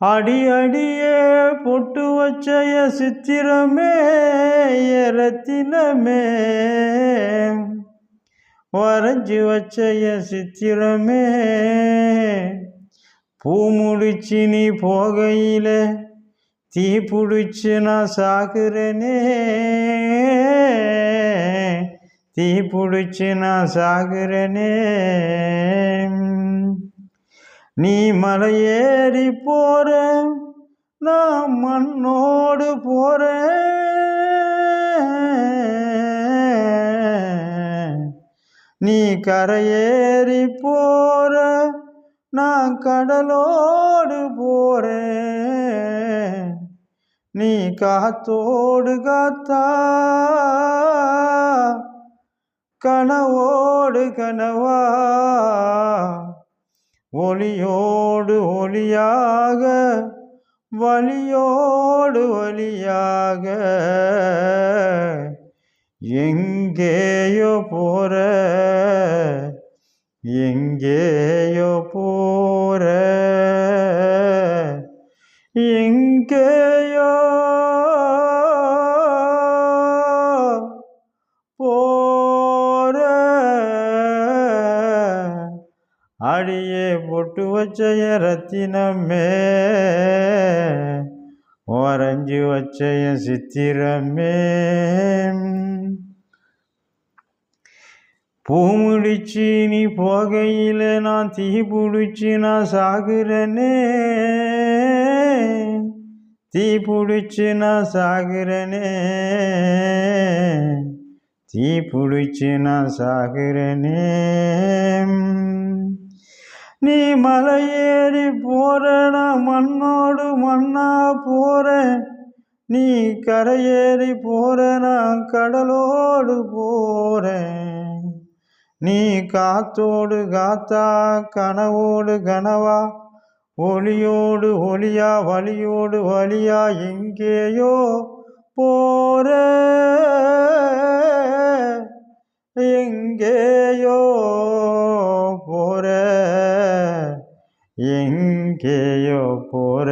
அடி அடியே பொட்டு வச்சய சித்திரமே ரத்தினமே வரைஞ்சி வச்சய சித்திரமே பூ முடிச்சு நீ போகையில தீ பிடிச்சு நான் சாகுறேனே தீ பிடிச்சு நான் சாகுறேனே நீ மலையேறி போற நான் மண்ணோடு போறேன் நீ கரையேறி போற நான் கடலோடு போறேன் நீ காத்தோடு காத்தா கனவோடு கனவா ஒளியோடு ஒளியாக வலியோடு வலியாக எங்கேயோ போற எங்கேயோ போற எங்கேயோ போற அடியே பொட்டு வச்சய ரத்தினமே வரைஞ்சி வச்சய சித்திரமே பூ முடிச்சு நீ போகையில நான் தீ பிடிச்சி நான் சாகுறேனே தீ பிடிச்சி நான் சாகுறேனே தீ பிடிச்சி நான் சாகுறேனே நீ மலையேறி போற நான் மண்ணோடு மண்ணா போறேன் நீ கரையேறி போற நான் கடலோடு போறேன் நீ காத்தோடு காத்தா கனவோடு கனவா ஒளியோடு ஒளியா வலியோடு வலியா எங்கேயோ போற எங்கேயோ போற எங்கேயோ போற